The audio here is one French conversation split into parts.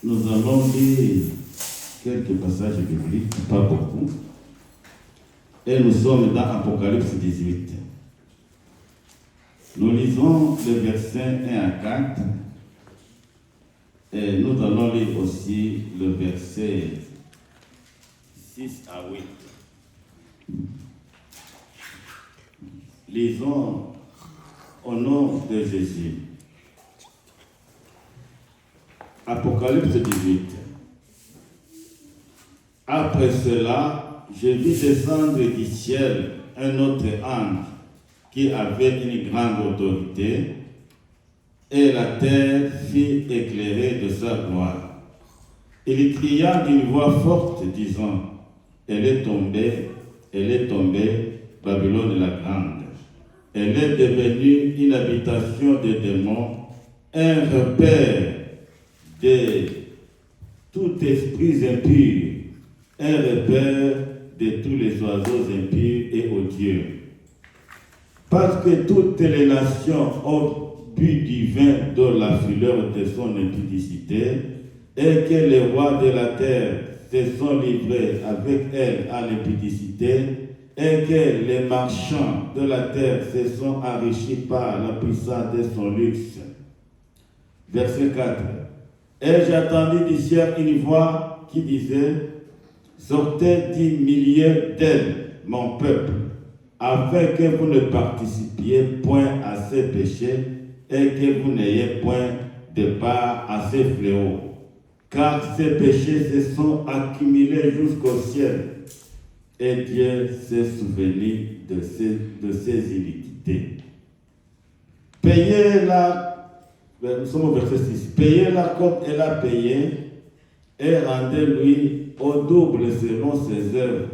Nous allons lire quelques passages bibliques, pas beaucoup. Et nous sommes dans Apocalypse 18. Nous lisons le verset 1 à 4. Et nous allons lire aussi le verset 6 à 8. Lisons au nom de Jésus. Apocalypse 18. Après cela, je vis descendre du ciel un autre ange qui avait une grande autorité, et la terre fut éclairée de sa gloire. Il cria d'une voix forte, disant, elle est tombée, Babylone la grande. Elle est devenue une habitation des démons, un repère de tout esprit impur, un repère de tous les oiseaux impurs et odieux. Parce que toutes les nations ont bu du vin de la fureur de son impudicité, et que les rois de la terre se sont livrés avec elle à l'impudicité, et que les marchands de la terre se sont enrichis par la puissance de son luxe. Verset 4. Et j'entendis du ciel une voix qui disait, sortez du milieu d'elle, mon peuple, afin que vous ne participiez point à ces péchés et que vous n'ayez point de part à ces fléaux. Car ces péchés se sont accumulés jusqu'au ciel, et Dieu s'est souvenu de ses iniquités. Nous sommes au verset 6. Payez-la comme elle a payé, et rendez-lui au double selon ses œuvres.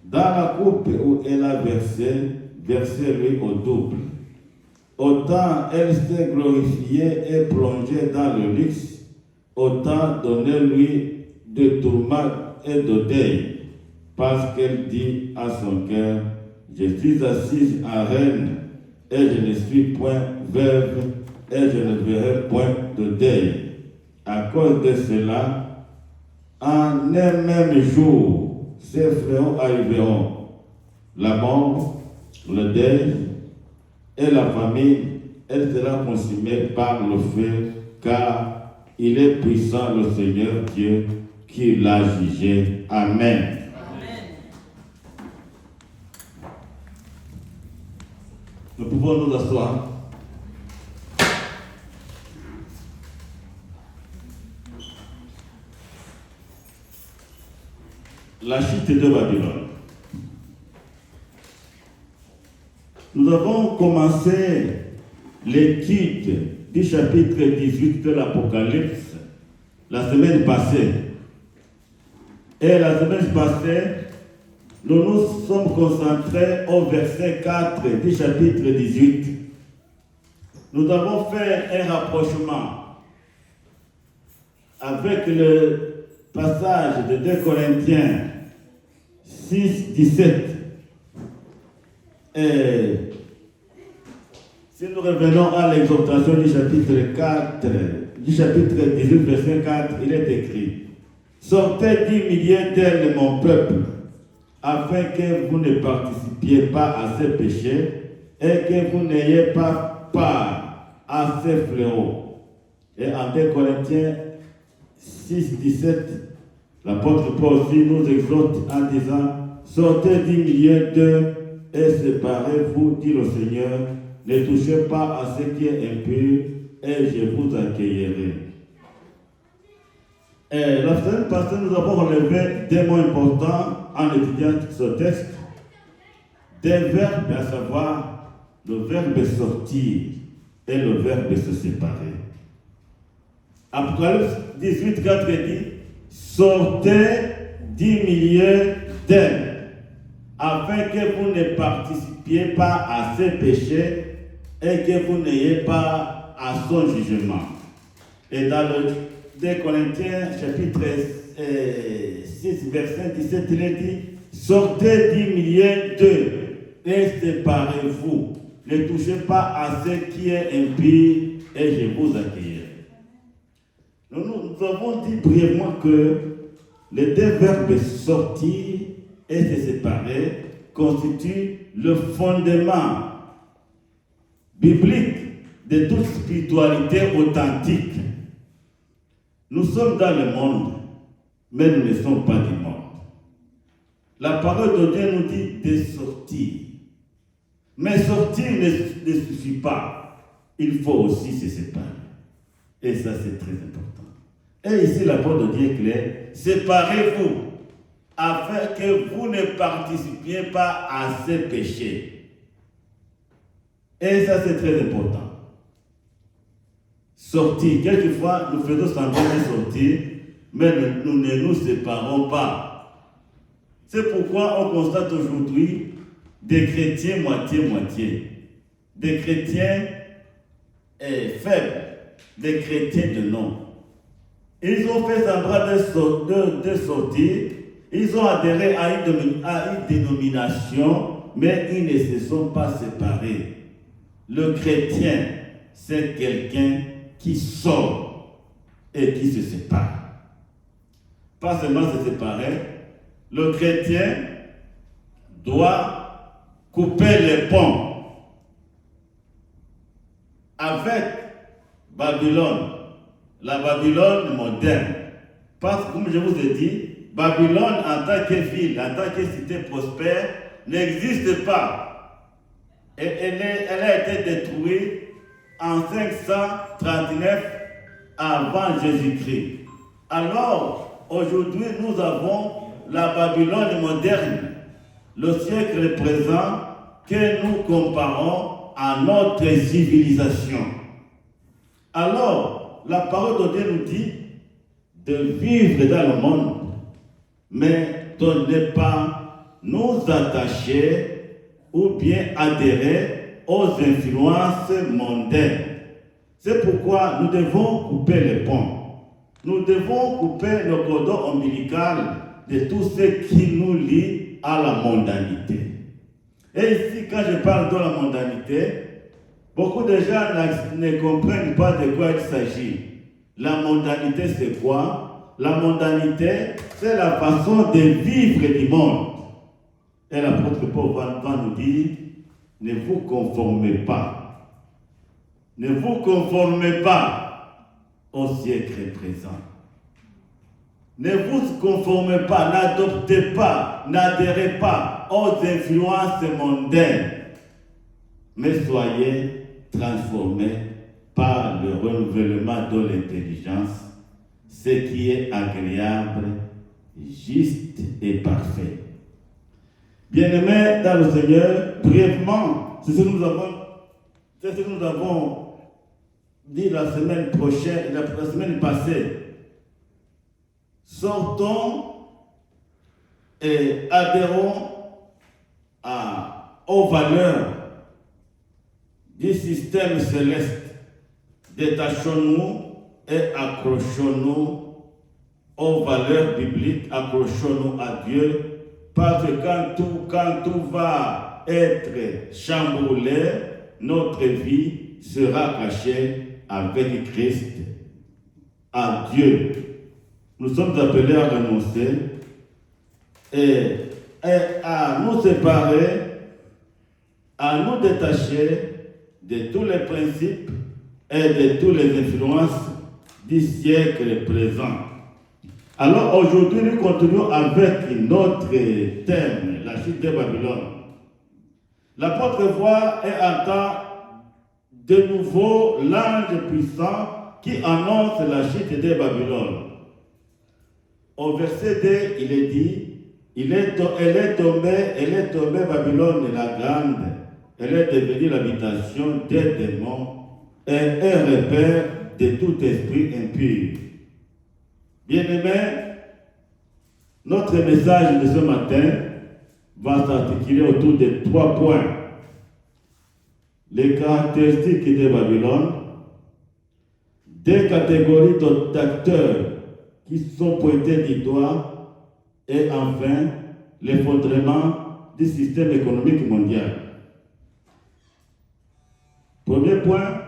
Dans la coupe où elle a versé, versez-lui au double. Autant elle s'est glorifiée et plongée dans le luxe, autant donnez-lui de tourments et de deuil, parce qu'elle dit à son cœur, je suis assise en reine, et je ne suis point veuve, et je ne verrai point de deuil. À cause de cela, en un même jour, ces fléaux arriveront, la mort, le deuil et la famine, elle sera consumée par le feu, car il est puissant le Seigneur Dieu qui l'a jugé. Amen. Nous pouvons nous asseoir. La chute de Babylone. Nous avons commencé l'étude du chapitre 18 de l'Apocalypse la semaine passée. Et la semaine passée, nous nous sommes concentrés au verset 4 du chapitre 18. Nous avons fait un rapprochement avec le passage de 2 Corinthiens 6, 17. Et si nous revenons à l'exhortation du chapitre 4, du chapitre 18, verset 4, il est écrit, sortez du milieu d'elle, mon peuple, afin que vous ne participiez pas à ces péchés et que vous n'ayez pas part à ces fléaux. Et en 2 Corinthiens 6, 17, l'apôtre Paul aussi nous exhorte en disant, sortez du milieu d'eux et séparez-vous, dit le Seigneur, ne touchez pas à ce qui est impur et je vous accueillerai. Et la semaine passée, nous avons relevé des mots importants en étudiant ce texte, des verbes, à savoir le verbe sortir et le verbe se séparer. Apocalypse 18, 4 dit, sortez du milieu d'elle, afin que vous ne participiez pas à ses péchés et que vous n'ayez pas à son jugement. Et dans le 2 Corinthiens chapitre 6 verset 17, il est dit, sortez du milieu d'eux et séparez-vous. Ne touchez pas à ce qui est impur et je vous accueillerai. Nous avons dit brièvement que les deux verbes sortir et se séparer constituent le fondement biblique de toute spiritualité authentique. Nous sommes dans le monde, mais nous ne sommes pas du monde. La parole de Dieu nous dit de sortir. Mais sortir ne suffit pas. Il faut aussi se séparer. Et ça, c'est très important. Et ici, la parole de Dieu est claire. Séparez-vous, afin que vous ne participiez pas à ces péchés. Et ça, c'est très important. Sortir. Quelquefois, nous faisons semblant de sortir, mais nous ne nous séparons pas. C'est pourquoi on constate aujourd'hui des chrétiens moitié-moitié, des chrétiens faibles, des chrétiens de nom. Ils ont fait semblant de sortir, ils ont adhéré à une dénomination, mais ils ne se sont pas séparés. Le chrétien, c'est quelqu'un qui sort et qui se sépare. Pas seulement se séparer, le chrétien doit couper les ponts avec Babylone, la Babylone moderne. Parce que, comme je vous ai dit, Babylone en tant que ville, en tant que cité prospère, n'existe pas. Et elle a été détruite en 539 avant Jésus-Christ. Alors, aujourd'hui, nous avons la Babylone moderne, le siècle présent que nous comparons à notre civilisation. Alors, la parole de Dieu nous dit de vivre dans le monde, mais de ne pas nous attacher ou bien adhérer aux influences mondaines. C'est pourquoi nous devons couper les ponts. Nous devons couper le cordon ombilical de tout ce qui nous lie à la mondanité. Et ici, quand je parle de la mondanité, beaucoup de gens ne comprennent pas de quoi il s'agit. La mondanité, c'est quoi? La mondanité, c'est la façon de vivre du monde. Et l'apôtre Paul va nous dire, ne vous conformez pas. Ne vous conformez pas au siècle présent. Ne vous conformez pas, n'adoptez pas, n'adhérez pas aux influences mondaines, mais soyez transformés par le renouvellement de l'intelligence, ce qui est agréable, juste et parfait. Bien-aimés dans le Seigneur, brièvement, c'est ce que nous avons dit la semaine prochaine, la semaine passée. Sortons et adhérons aux valeurs du système céleste. Détachons-nous et accrochons-nous aux valeurs bibliques, accrochons-nous à Dieu, parce que quand tout va être chamboulé, notre vie sera cachée avec Christ à Dieu. Nous sommes appelés à renoncer et à nous séparer, à nous détacher de tous les principes et de toutes les influences du siècle présent. Alors aujourd'hui, nous continuons avec notre thème, la chute de Babylone. L'apôtre voit et entend de nouveau l'ange puissant qui annonce la chute de Babylone. Au verset 2, il est dit, elle est tombée Babylone la grande, elle est devenue l'habitation des démons et un repère de tout esprit impur. Bien-aimés, notre message de ce matin va s'articuler autour de 3 points. Les caractéristiques de Babylone, des catégories d'acteurs qui sont pointés du doigt, et enfin, l'effondrement du système économique mondial. Premier point,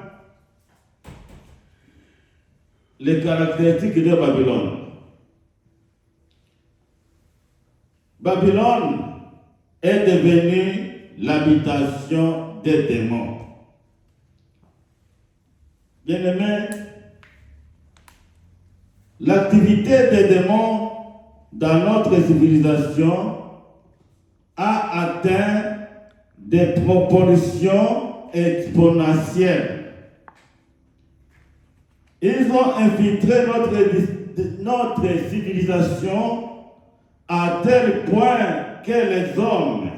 les caractéristiques de Babylone. Babylone est devenue l'habitation des démons. Bien-aimés, l'activité des démons dans notre civilisation a atteint des proportions exponentielles. Ils ont infiltré notre civilisation à tel point que les hommes,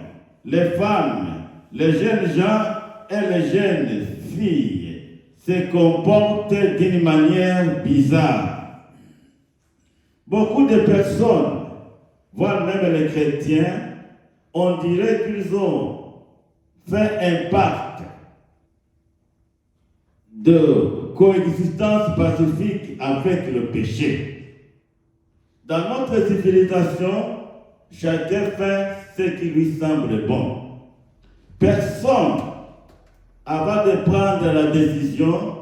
les femmes, les jeunes gens et les jeunes filles se comportent d'une manière bizarre. Beaucoup de personnes, voire même les chrétiens, on dirait qu'ils ont fait un pacte de coexistence pacifique avec le péché. Dans notre civilisation, chacun fait ce qui lui semble bon. Personne, avant de prendre la décision,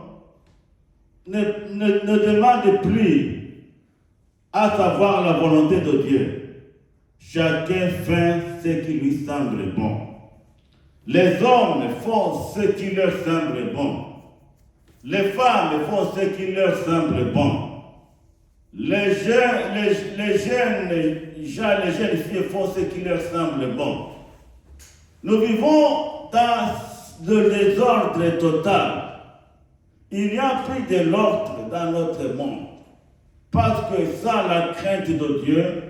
ne demande plus à savoir la volonté de Dieu. Chacun fait ce qui lui semble bon. Les hommes font ce qui leur semble bon. Les femmes font ce qui leur semble bon. Les jeunes filles font ce qui leur semble bon. Nous vivons dans le désordre total. Il n'y a plus de l'ordre dans notre monde. Parce que sans la crainte de Dieu,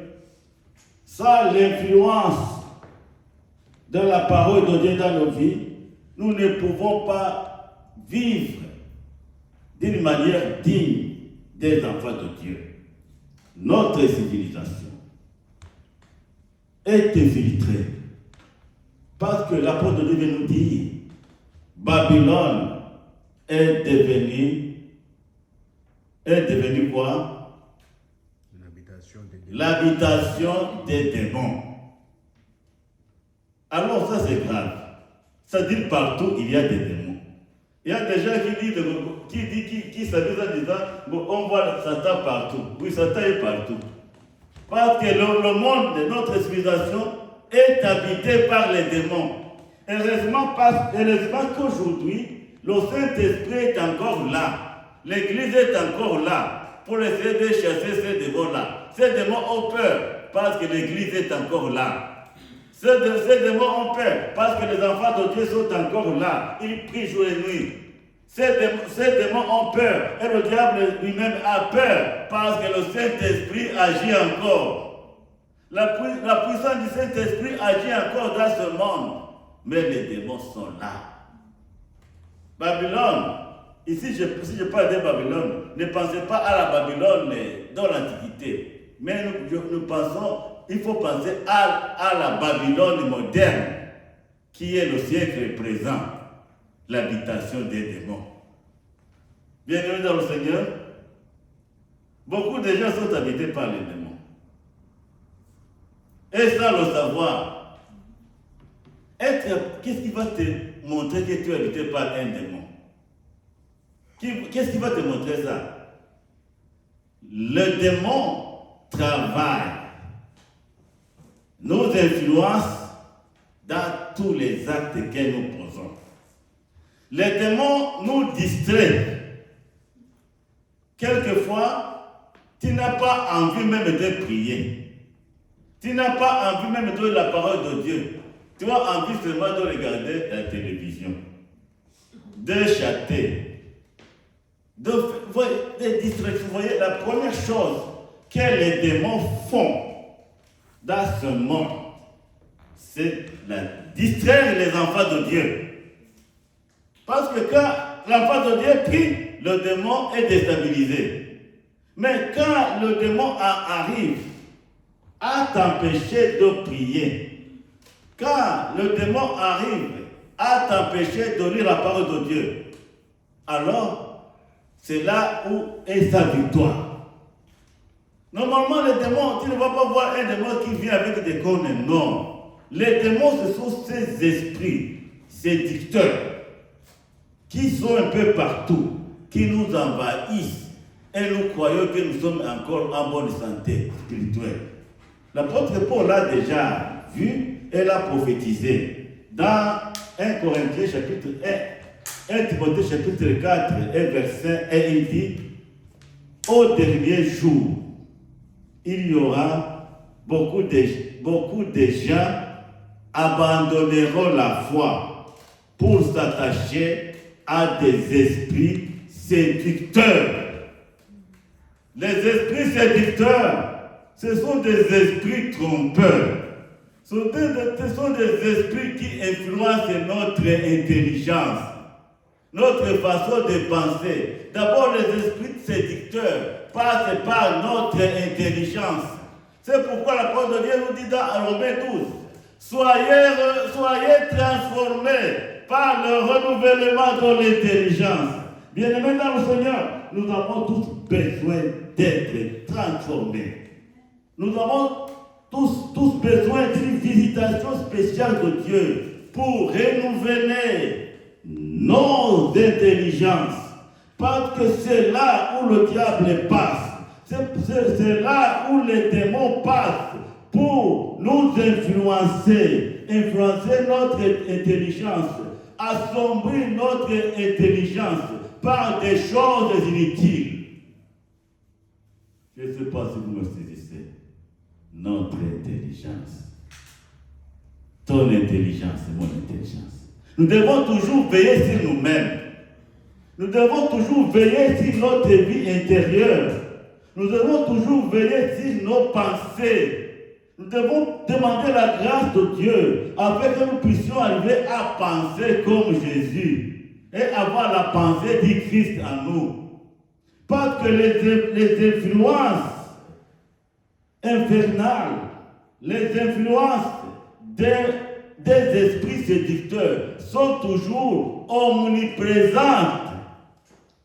sans l'influence de la parole de Dieu dans nos vies, nous ne pouvons pas vivre d'une manière digne des enfants de Dieu. Notre civilisation est infiltrée parce que l'apôtre de Dieu nous dit Babylone est devenue quoi? L'habitation des démons. Alors ça c'est grave. Ça dit partout il y a des démons. Il y a des gens qui s'amusent en disant bon, on voit Satan partout. Oui, Satan est partout. Parce que le monde de notre civilisation est habité par les démons. Heureusement qu'aujourd'hui, le Saint-Esprit est encore là. L'Église est encore là pour essayer de chasser ces démons-là. Ces démons ont peur parce que l'Église est encore là. Ces démons ont peur parce que les enfants de Dieu sont encore là. Ils prient jour et nuit. Ces démons ont peur et le diable lui-même a peur parce que le Saint-Esprit agit encore. La puissance du Saint-Esprit agit encore dans ce monde. Mais les démons sont là. Babylone, ici si je parle de Babylone, ne pensez pas à la Babylone dans l'Antiquité. Mais nous pensons, il faut penser à la Babylone moderne, qui est le siècle présent, l'habitation des démons. Bienvenue dans le Seigneur. Beaucoup de gens sont habités par les démons. Et sans le savoir, qu'est-ce qui va te montrer que tu es habité par un démon? Qu'est-ce qui va te montrer ça? Le démon travaille, nous influence dans tous les actes que nous posons. Les démons nous distraient. Quelquefois, tu n'as pas envie même de prier. Tu n'as pas envie même de la parole de Dieu. Tu as envie seulement de regarder la télévision, de chatter, de distractions. Vous voyez, la première chose que les démons font dans ce monde, c'est distraire les enfants de Dieu. Parce que quand l'enfant de Dieu prie, le démon est déstabilisé. Mais quand le démon arrive à t'empêcher de prier, quand le démon arrive à t'empêcher de lire la parole de Dieu, alors c'est là où est sa victoire. Normalement, les démons, tu ne vas pas voir un démon qui vient avec des cornes, non. Les démons, ce sont ces esprits, ces dicteurs, qui sont un peu partout, qui nous envahissent, et nous croyons que nous sommes encore en bonne santé spirituelle. L'apôtre Paul l'a déjà vu et l'a prophétisé. Dans 1 Corinthiens chapitre 1 Timothée chapitre 4 et verset 1, il dit: au dernier jour, il y aura beaucoup de gens abandonneront la foi pour s'attacher à des esprits séducteurs. Les esprits séducteurs, ce sont des esprits trompeurs. Ce sont des esprits qui influencent notre intelligence, notre façon de penser. D'abord, les esprits séducteurs passent par notre intelligence. C'est pourquoi l'apôtre de Dieu nous dit dans Romains 12, soyez transformés par le renouvellement de l'intelligence. Bien-aimés dans le Seigneur, nous avons tous besoin d'être transformés. Nous avons tous besoin d'une visitation spéciale de Dieu pour renouveler nos intelligences. Parce que c'est là où le diable passe. C'est là où les démons passent pour nous influencer notre intelligence, assombrir notre intelligence par des choses inutiles. Je ne sais pas si vous me saisissez. Notre intelligence. Ton intelligence et mon intelligence. Nous devons toujours veiller sur nous-mêmes. Nous devons toujours veiller sur notre vie intérieure. Nous devons toujours veiller sur nos pensées. Nous devons demander la grâce de Dieu afin que nous puissions arriver à penser comme Jésus et avoir la pensée du Christ en nous. Parce que les influences infernales, les influences des esprits séducteurs sont toujours omniprésentes.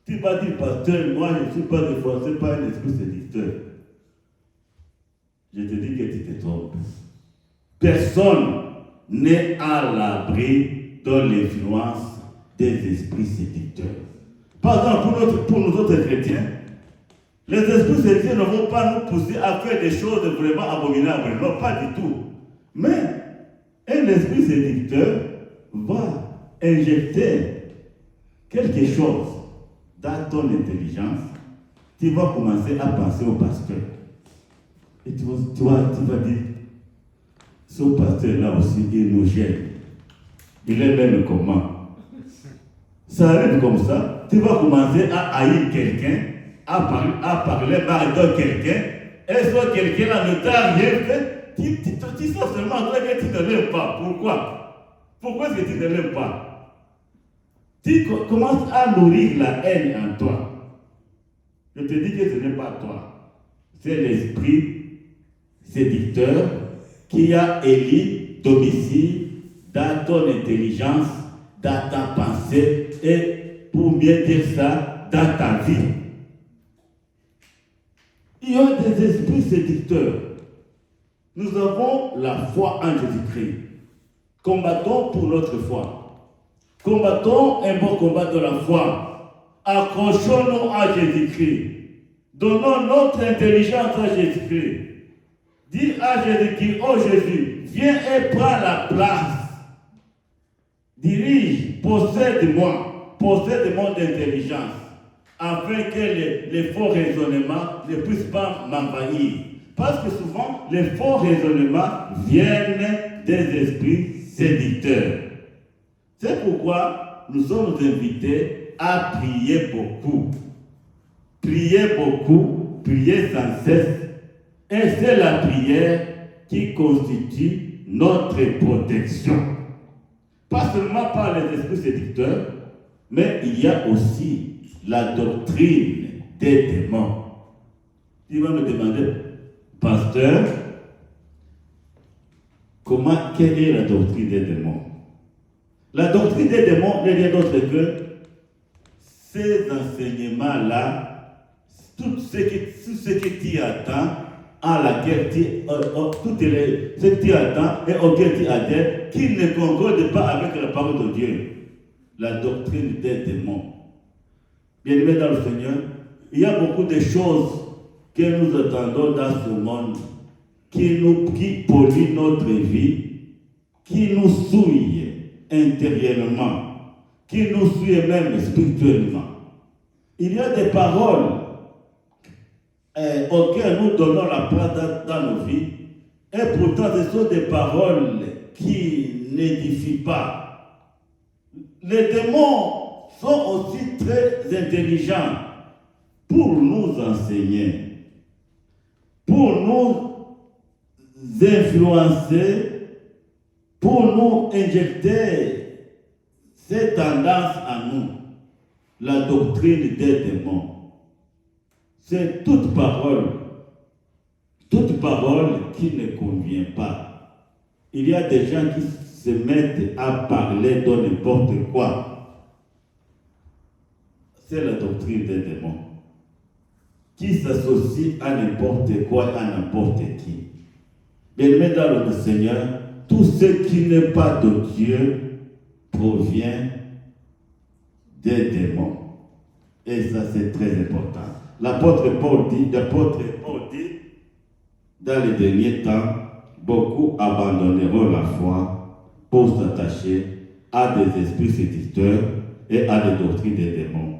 Tu vas dire, pasteur, moi je ne suis pas défoncé par un esprit séducteur. Je te dis que tu te trompes. Personne n'est à l'abri de l'influence des esprits séducteurs. Par exemple, pour nous autres chrétiens, les esprits séducteurs ne vont pas nous pousser à faire des choses vraiment abominables. Non, pas du tout. Mais un esprit séducteur va injecter quelque chose dans ton intelligence. Tu vas commencer à penser au pasteur. Et tu vas dire, ce pasteur-là aussi, il nous gêne. Il est même comment? Ça arrive comme ça. Tu vas commencer à haïr quelqu'un, à parler mal de quelqu'un, et ce quelqu'un-là ne t'a rien fait. Tu sens seulement toi que tu ne l'aimes pas. Pourquoi? Pourquoi est-ce que tu ne l'aimes pas? Tu commences à nourrir la haine en toi. Je te dis que ce n'est pas toi. C'est l'esprit séducteur qui a élu domicile dans ton intelligence, dans ta pensée et, pour mieux dire ça, dans ta vie. Il y a des esprits séducteurs. Nous avons la foi en Jésus-Christ. Combattons pour notre foi. Combattons un bon combat de la foi. Accrochons-nous à Jésus-Christ. Donnons notre intelligence à Jésus-Christ. Dis à Jésus-Christ, oh Jésus, viens et prends la place. Dirige, possède-moi mon intelligence, afin que les faux raisonnements ne puissent pas m'envahir. Parce que souvent, les faux raisonnements viennent des esprits séducteurs. C'est pourquoi nous sommes invités à prier beaucoup. Prier beaucoup, prier sans cesse. Et c'est la prière qui constitue notre protection. Pas seulement par les esprits séducteurs, mais il y a aussi la doctrine des démons. Tu vas me demander, pasteur, quelle est la doctrine des démons? La doctrine des démons n'est rien d'autre que ces enseignements-là, tout ce que tu attends, à laquelle ce que tu attends et auquel tu adhères, qui ne concorde pas avec la parole de Dieu. La doctrine des démons. Bien-aimés dans le Seigneur, Il y a beaucoup de choses que nous attendons dans ce monde qui polluent notre vie, qui nous souillent intérieurement, qui nous souillent même spirituellement. Il y a des paroles auxquelles nous donnons la place dans nos vies, et pourtant ce sont des paroles qui n'édifient pas. Les démons sont aussi très intelligents pour nous enseigner, pour nous influencer, pour nous injecter ces tendances à nous, la doctrine des démons. C'est toute parole qui ne convient pas. Il y a des gens qui se mettent à parler de n'importe quoi. C'est la doctrine des démons qui s'associe à n'importe quoi, à n'importe qui. Bien-aimés dans le Seigneur, tout ce qui n'est pas de Dieu provient des démons. Et ça, c'est très important. L'apôtre Paul dit, dans les derniers temps, beaucoup abandonneront la foi pour s'attacher à des esprits séducteurs et à des doctrines des démons.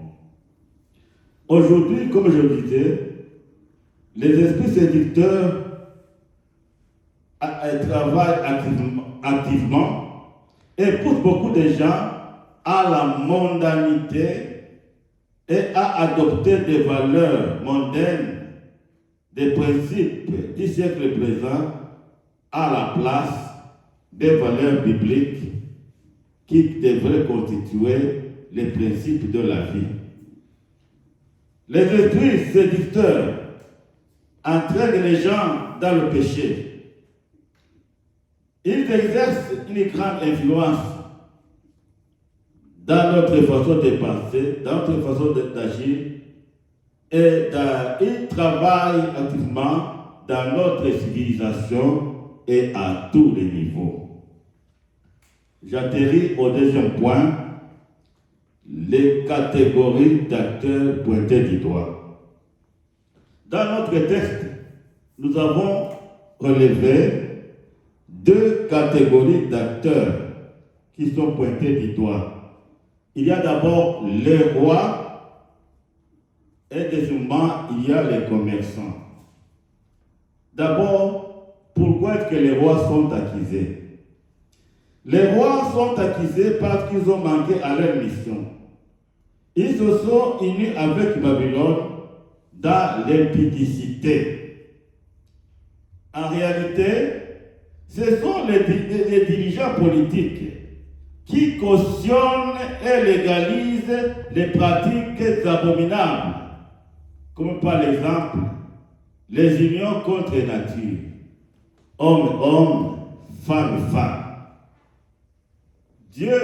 Aujourd'hui, comme je le disais, les esprits séducteurs travaillent activement et poussent beaucoup de gens à la mondanité et à adopter des valeurs mondaines, des principes du siècle présent à la place des valeurs bibliques qui devraient constituer les principes de la vie. Les esprits séducteurs entraînent les gens dans le péché. Ils exercent une grande influence dans notre façon de penser, dans notre façon d'agir, et ils travaillent activement dans notre civilisation et à tous les niveaux. J'atterris au deuxième point, les catégories d'acteurs pointées du doigt. Dans notre texte, nous avons relevé deux catégories d'acteurs qui sont pointés du doigt. Il y a d'abord les rois et deuxièmement, il y a les commerçants. D'abord, pourquoi est-ce que les rois sont accusés? Les rois sont accusés parce qu'ils ont manqué à leur mission. Ils se sont unis avec Babylone dans l'impudicité. En réalité, ce sont les dirigeants politiques qui cautionnent et légalisent les pratiques abominables, comme par exemple les unions contre nature, homme-homme, femme-femme. Dieu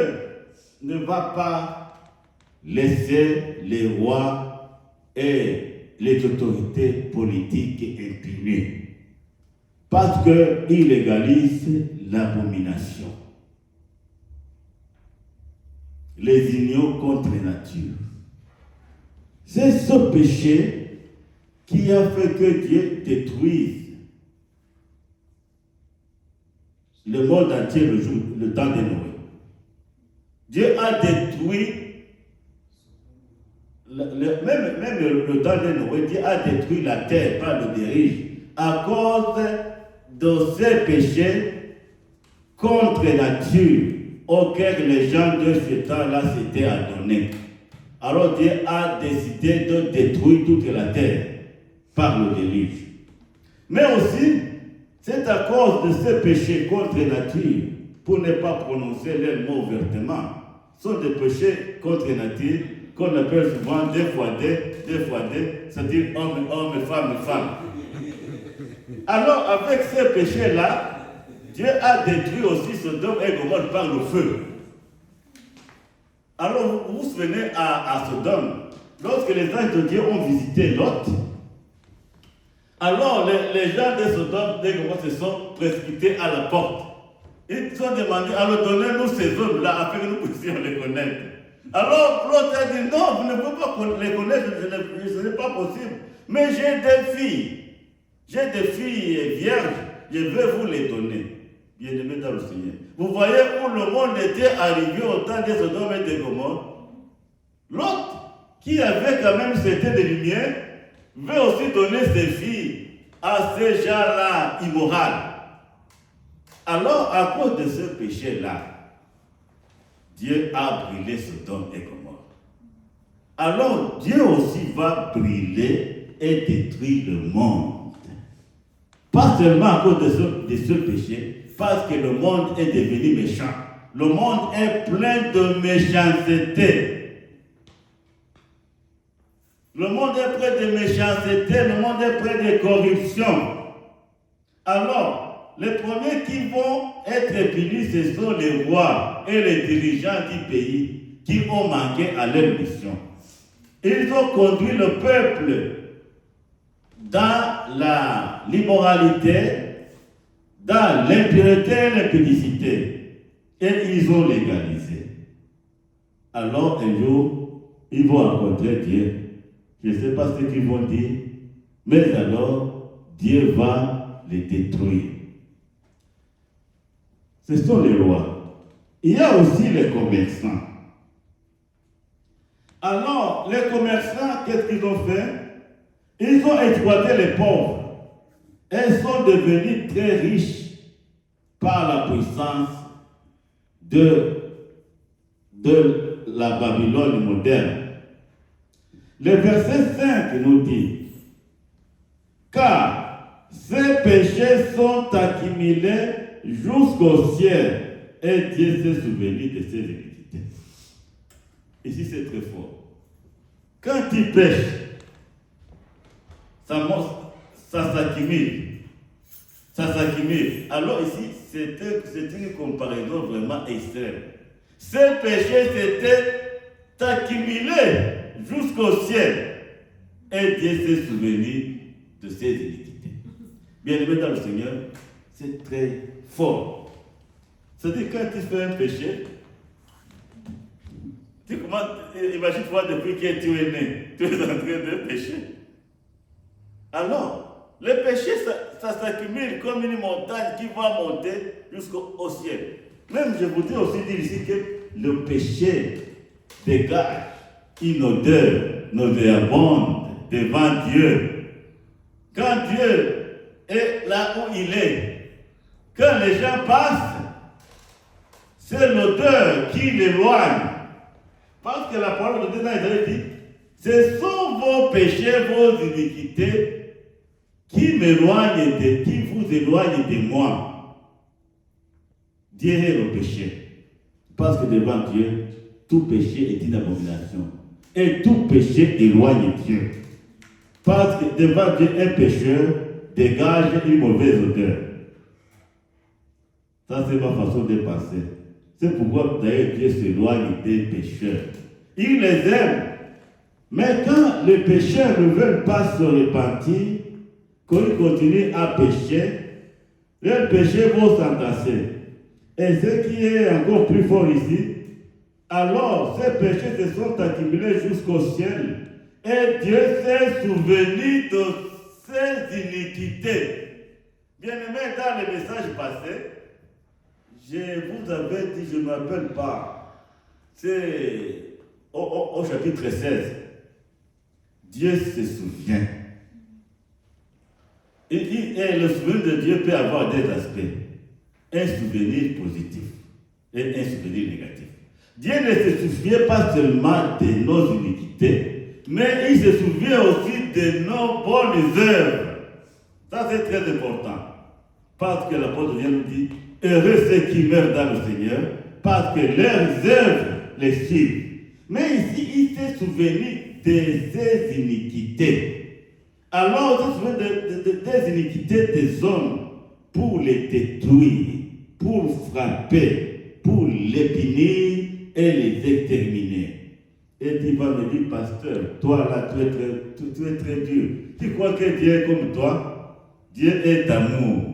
ne va pas laisser les rois et les autorités politiques impunis parce qu'ils légalisent l'abomination. Les unions contre nature. C'est ce péché qui a fait que Dieu détruise le monde entier le temps de Noé. Dieu a détruit, même le temps de Noé, Dieu a détruit la terre par le déluge à cause de ces péchés contre nature auxquels les gens de ce temps-là s'étaient adonnés. Alors Dieu a décidé de détruire toute la terre par le déluge. Mais aussi, c'est à cause de ces péchés contre nature, pour ne pas prononcer les mots ouvertement, sont des péchés contre nature qu'on appelle souvent deux fois deux, c'est-à-dire homme, femme. Alors avec ces péchés-là, Dieu a détruit aussi Sodome et Gomorrhe par le feu. Alors vous vous souvenez à Sodome, lorsque les anges de Dieu ont visité Lot, alors les gens de Sodome et Gomorrhe se sont précipités à la porte. Ils ont demandé, alors donnez-nous ces hommes-là afin que nous puissions les connaître. Alors l'autre a dit, non, vous ne pouvez pas les connaître, ce n'est pas possible. Mais j'ai des filles vierges, je vais vous les donner. Bien-aimés dans le Seigneur. Vous voyez où le monde était arrivé au temps des Sodome et des Gomorrhe. L'autre, qui avait quand même cette de lumière, veut aussi donner ses filles à ces gens-là immoraux. Alors, à cause de ce péché-là, Dieu a brûlé Sodome et Gomorrhe. Alors, Dieu aussi va brûler et détruire le monde. Pas seulement à cause de ce péché, parce que le monde est devenu méchant. Le monde est plein de méchanceté. Le monde est plein de méchanceté, le monde est plein de corruption. Alors, les premiers qui vont être punis, ce sont les rois et les dirigeants du pays qui ont manqué à leur mission. Ils ont conduit le peuple dans l'immoralité, dans l'impureté et l'impudicité. Et ils ont légalisé. Alors, un jour, ils vont rencontrer Dieu. Je ne sais pas ce qu'ils vont dire, mais alors, Dieu va les détruire. Ce sont les rois. Il y a aussi les commerçants. Alors, les commerçants, qu'est-ce qu'ils ont fait? Ils ont exploité les pauvres. Ils sont devenus très riches par la puissance de la Babylone moderne. Le verset 5 nous dit, car ces péchés sont accumulés jusqu'au ciel et Dieu s'est souvenu de ses iniquités. Ici c'est très fort. Quand tu pêches, ça s'accumule. Ça s'accumule. Alors ici, c'est une comparaison vraiment extrême. Ces péchés s'étaient accumulés jusqu'au ciel. Et Dieu s'est souvenu de ses iniquités. Bien-aimé dans le Seigneur, c'est très fort. C'est-à-dire, quand tu fais un péché, tu commences, imagine-toi depuis que tu es né, tu es en train de pécher. Alors, le péché, ça s'accumule comme une montagne qui va monter jusqu'au ciel. Même, je voudrais aussi dire ici que le péché dégage une odeur nauséabonde devant Dieu. Quand Dieu est là où il est, quand les gens passent, c'est l'odeur qui l'éloigne. Parce que la parole de Dieu dans Isaïe dit, ce sont vos péchés, vos iniquités qui vous éloignent de moi. Dieu est le péché. Parce que devant Dieu, tout péché est une abomination. Et tout péché éloigne Dieu. Parce que devant Dieu, un pécheur dégage une mauvaise odeur. Ça, c'est ma façon de penser. C'est pourquoi d'ailleurs Dieu s'éloigne des pécheurs. Il les aime. Mais quand les pécheurs ne veulent pas se repentir, quand ils continuent à pécher, leurs péchés vont s'entasser. Et ce qui est encore plus fort ici, alors ces péchés se sont accumulés jusqu'au ciel. Et Dieu s'est souvenu de ses iniquités. Bien-aimés, dans le message passé, je vous avais dit, je ne m'appelle pas. C'est au chapitre 16. Dieu se souvient. Et le souvenir de Dieu peut avoir deux aspects. Un souvenir positif et un souvenir négatif. Dieu ne se souvient pas seulement de nos iniquités, mais il se souvient aussi de nos bonnes œuvres. Ça, c'est très important. Parce que l'apôtre vient nous dire, heureux ceux qui meurent dans le Seigneur, parce que leurs œuvres les suivent. Mais ici, il s'est souvenu de ses iniquités. Alors, il se souvient des iniquités des hommes pour les détruire, pour frapper, pour les punir et les exterminer. Et tu vas me dire, pasteur, toi là, tu es très dur. Tu crois que Dieu est comme toi? Dieu est amour.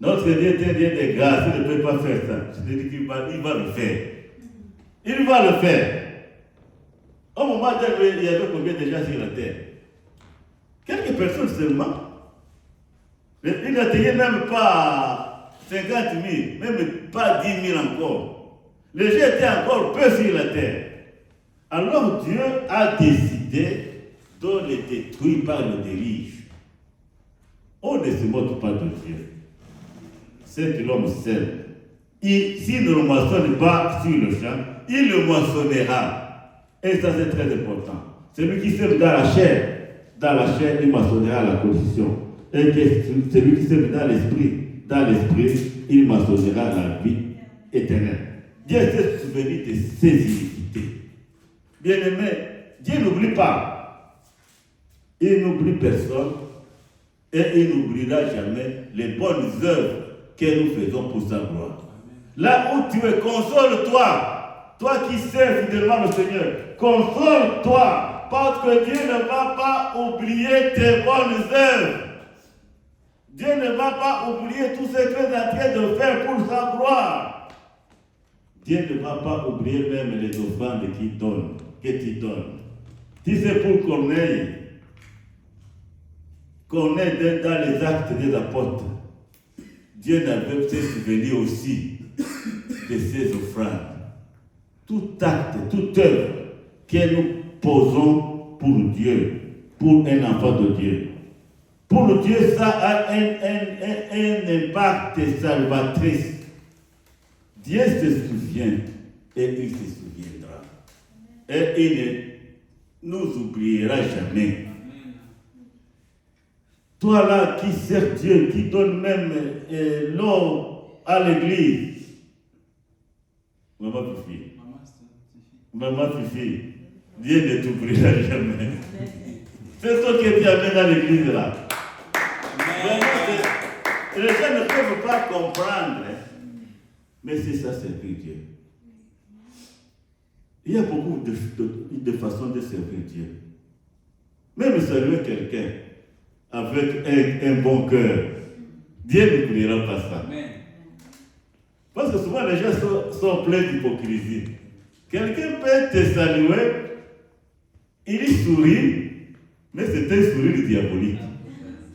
Notre Dieu est un Dieu de grâce, il ne peut pas faire ça. Je te dis qu'il va le faire. Il va le faire. Au moment où il y avait combien de gens sur la terre? Quelques personnes seulement. Il n'atteignait même pas 50 000, même pas 10 000 encore. Les gens étaient encore peu sur la terre. Alors Dieu a décidé de les détruire par le déluge. On ne se moque pas de Dieu. C'est que l'homme sème. S'il ne le moissonne pas sur le champ, il le moissonnera. Et ça, c'est très important. Celui qui sème dans la chair, il moissonnera la condition. Et celui qui sème dans l'esprit, il moissonnera la vie éternelle. Dieu s'est souvenu de ses iniquités. Bien-aimé, Dieu n'oublie pas. Il n'oublie personne et il n'oubliera jamais les bonnes œuvres que nous faisons pour sa gloire. Là où tu es, console-toi. Toi qui sais fidèlement le Seigneur, console-toi parce que Dieu ne va pas oublier tes bonnes œuvres. Dieu ne va pas oublier tout ce que tu es en train de faire pour sa gloire. Dieu ne va pas oublier même les offrandes que tu donnes. Si c'est pour Corneille dans les actes des apôtres, Dieu n'avait pas souvenir aussi de ses offrandes. Tout acte, toute œuvre que nous posons pour Dieu, pour un enfant de Dieu. Pour Dieu, ça a un impact salvatrice. Dieu se souvient et il se souviendra. Et il ne nous oubliera jamais. Toi là qui sers Dieu, qui donne même l'or à l'église. Maman Fifi, Dieu ne t'oubliera jamais. C'est ce que tu amènes à l'église là. Les gens ne peuvent pas comprendre. Mais c'est ça, servir Dieu. Il y a beaucoup de façons de servir Dieu. Même saluer quelqu'un avec un bon cœur, Dieu n'oubliera pas ça. Parce que souvent les gens sont pleins d'hypocrisie. Quelqu'un peut te saluer, il sourit, mais c'est un sourire diabolique.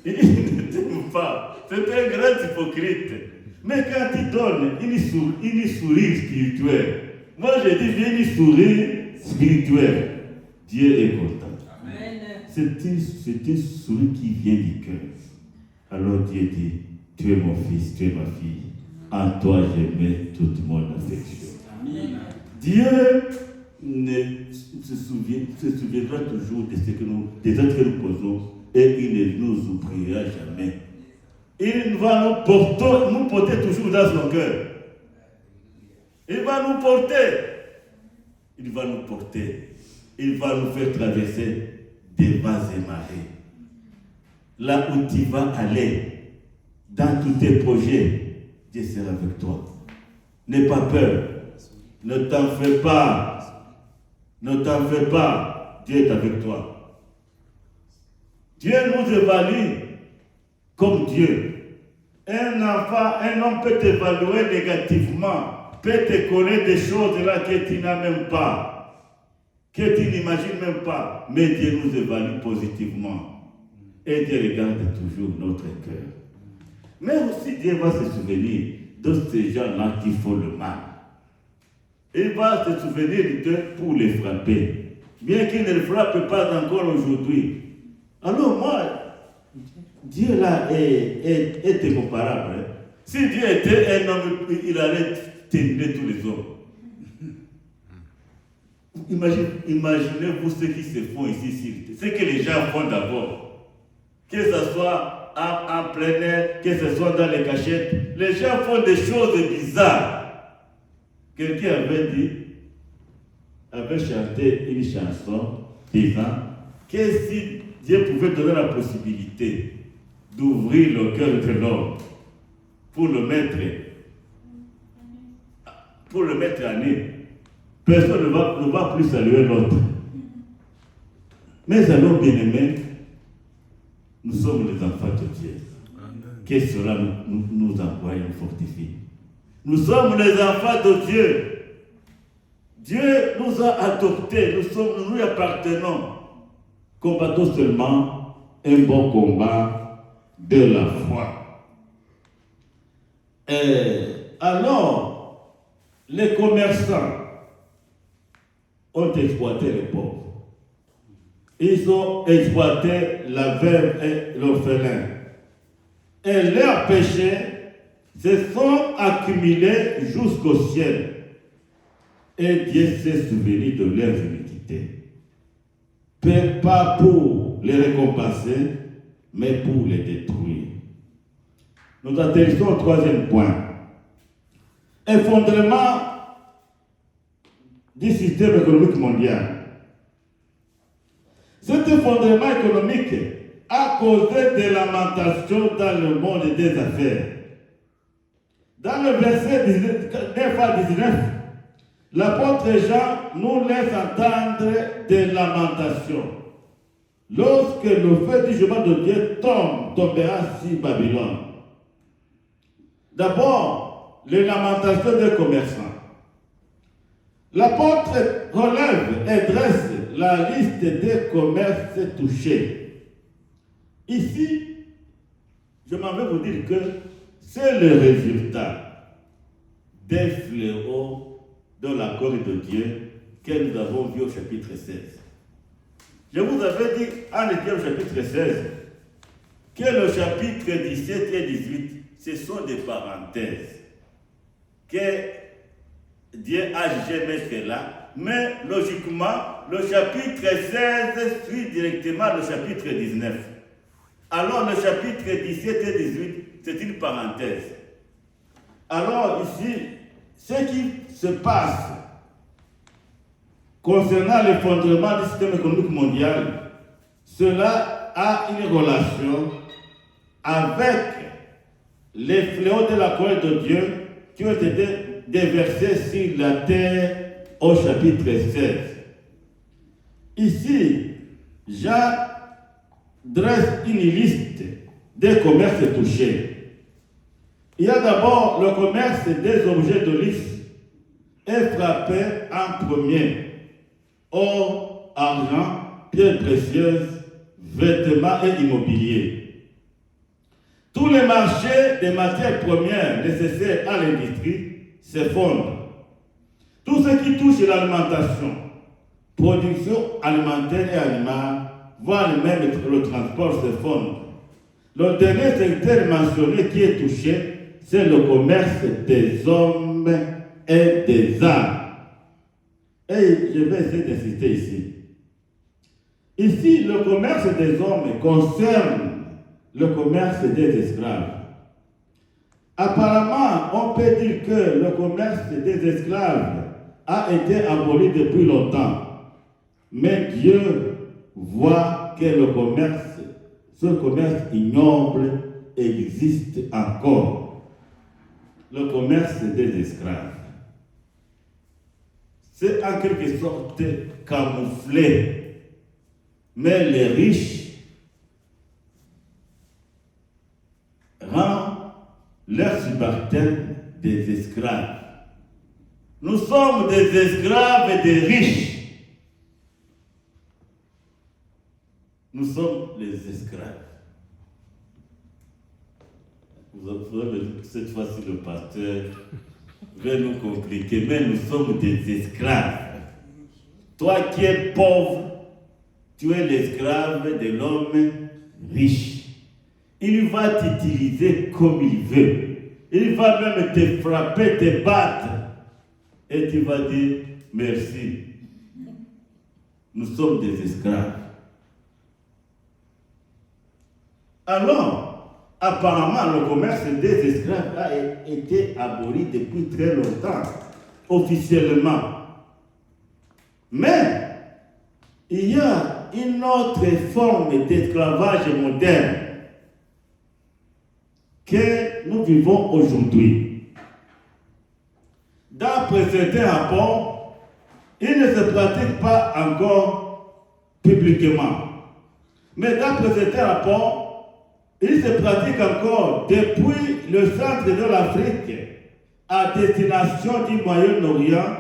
Il ne t'aime pas. C'est un grand hypocrite. Mais quand il donne, il sourit spirituel. Moi je dis, viens il sourit spirituel. Dieu est content. C'est un sourire qui vient du cœur. Alors Dieu dit, tu es mon fils, tu es ma fille. En toi je mets toute mon affection. Amen. Dieu se souviendra toujours de ce que des actes que nous posons et il ne nous oubliera jamais. Il va nous porter toujours dans son cœur. Il va nous porter. Il va nous porter. Il va nous faire traverser des vents et marées. Là où tu vas aller, dans tous tes projets, Dieu sera avec toi. N'aie pas peur. Ne t'en fais pas. Ne t'en fais pas. Dieu est avec toi. Dieu nous évalue comme Dieu. Un enfant, un homme peut t'évaluer négativement, peut te connaître des choses là que tu n'as même pas, que tu n'imagines même pas. Mais Dieu nous évalue positivement. Et Dieu regarde toujours notre cœur. Mais aussi Dieu va se souvenir de ces gens-là qui font le mal. Il va se souvenir d'eux pour les frapper. Bien qu'il ne le frappe pas encore aujourd'hui. Alors moi, Dieu là est incomparable. Hein. Si Dieu était un homme, il allait tenir tous les hommes. Imaginez-vous ce qui se font ici, ce que les gens font d'abord. Que ce soit en plein air, que ce soit dans les cachettes. Les gens font des choses bizarres. Quelqu'un avait chanté une chanson disant que si Dieu pouvait donner la possibilité d'ouvrir le cœur de l'homme pour le mettre à nu, personne ne va plus saluer l'autre. Mais alors, bien-aimés, nous sommes les enfants de Dieu. Que cela nous envoie et nous fortifie. Nous sommes les enfants de Dieu. Dieu nous a adoptés, nous lui appartenons. Combattons seulement un bon combat de la foi. Et alors, les commerçants ont exploité les pauvres. Ils ont exploité la veuve et l'orphelin. Et leurs péchés se sont accumulés jusqu'au ciel. Et Dieu s'est souvenu de leurs iniquités. Pas pour les récompenser, mais pour les détruire. Nous atterrissons au troisième point. Effondrement du système économique mondial. Cet effondrement économique a causé des lamentations dans le monde des affaires. Dans le verset 9 à 19, l'apôtre Jean nous laisse entendre des lamentations. Lorsque le feu du jugement de Dieu tombera sur Babylone. D'abord, les lamentations des commerçants. L'apôtre relève et dresse la liste des commerces touchés. Ici, je m'en vais vous dire que c'est le résultat des fléaux de la colère de Dieu que nous avons vu au chapitre 16. Je vous avais dit en Ézéchiel au chapitre 16 que le chapitre 17 et 18, ce sont des parenthèses que Dieu a jugé mettre là, mais logiquement, le chapitre 16 suit directement le chapitre 19. Alors le chapitre 17 et 18, c'est une parenthèse. Alors ici, ce qui se passe concernant l'effondrement du système économique mondial, cela a une relation avec les fléaux de la colère de Dieu qui ont été déversés sur la terre au chapitre 16. Ici, Jean dresse une liste des commerces touchés. Il y a d'abord le commerce des objets de luxe est frappé en premier. Or, argent, pierres précieuses, vêtements et immobilier. Tous les marchés des matières premières nécessaires à l'industrie s'effondrent. Tout ce qui touche l'alimentation, production alimentaire et animale, voire même le transport s'effondre. Le dernier secteur mentionné qui est touché, c'est le commerce des hommes et des âmes. Et je vais essayer d'insister ici. Ici, le commerce des hommes concerne le commerce des esclaves. Apparemment, on peut dire que le commerce des esclaves a été aboli depuis longtemps. Mais Dieu voit que ce commerce ignoble existe encore. Le commerce des esclaves. C'est en quelque sorte camouflé. Mais les riches rendent leurs subalternes des esclaves. Nous sommes des esclaves et des riches. Nous sommes les esclaves. Vous avez cette fois-ci le pasteur va nous compliquer, mais nous sommes des esclaves. Toi qui es pauvre, tu es l'esclave de l'homme riche. Il va t'utiliser comme il veut. Il va même te frapper, te battre. Et tu vas dire merci. Nous sommes des esclaves. Alors, apparemment, le commerce des esclaves a été aboli depuis très longtemps, officiellement. Mais, il y a une autre forme d'esclavage moderne que nous vivons aujourd'hui. D'après certains rapports, il ne se pratique pas encore publiquement. Mais d'après certains rapports, il se pratique encore depuis le centre de l'Afrique à destination du Moyen-Orient,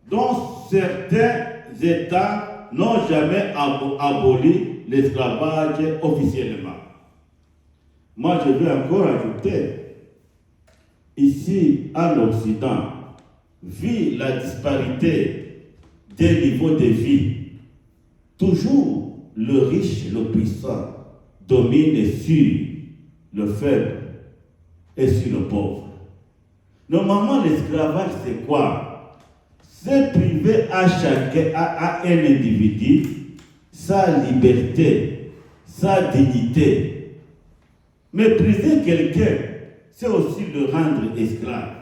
dont certains États n'ont jamais aboli l'esclavage officiellement. Moi, je veux encore ajouter, ici en Occident, vu la disparité des niveaux de vie, toujours le riche, le puissant, domine sur le faible et sur le pauvre. Normalement, l'esclavage, c'est quoi? C'est priver à chacun, à un individu, sa liberté, sa dignité. Mépriser quelqu'un, c'est aussi le rendre esclave.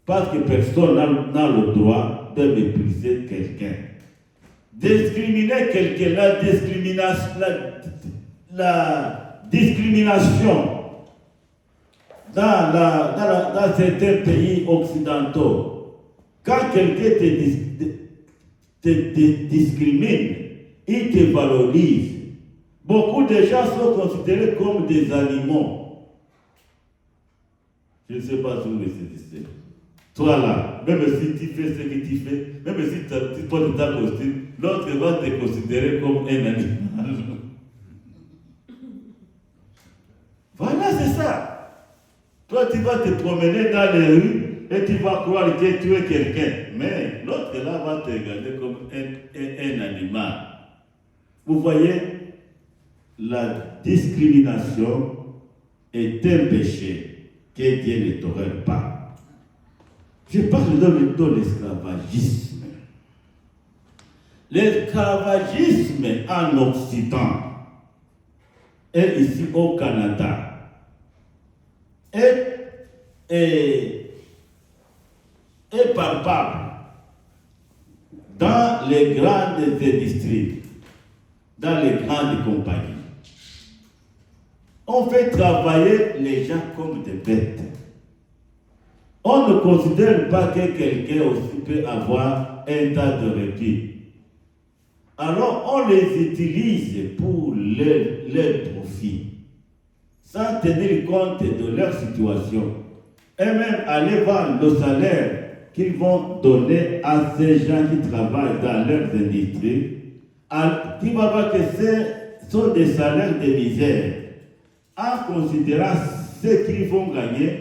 Parce que personne n'a le droit de mépriser quelqu'un. Discriminer quelqu'un, la discrimination dans certains pays occidentaux, quand quelqu'un te discrimine, il te valorise. Beaucoup de gens sont considérés comme des animaux. Je ne sais pas si vous me saisissez. Toi là, même si tu fais ce que tu fais, même si tu portes ta costume, l'autre va te considérer comme un animal. Voilà, c'est ça. Toi, tu vas te promener dans les rues et tu vas croire que tu es quelqu'un. Mais l'autre là va te regarder comme un animal. Vous voyez, la discrimination est un péché que Dieu ne tolère pas. Je parle de l'esclavagisme. L'esclavagisme en Occident et ici au Canada est palpable dans les grandes industries, dans les grandes compagnies. On fait travailler les gens comme des bêtes. On ne considère pas que quelqu'un aussi peut avoir un tas de répit. Alors on les utilise pour leur profit, sans tenir compte de leur situation. Et même aller voir le salaire qu'ils vont donner à ces gens qui travaillent dans leurs industries, tu vas voir que ce sont des salaires de misère. En considérant ce qu'ils vont gagner,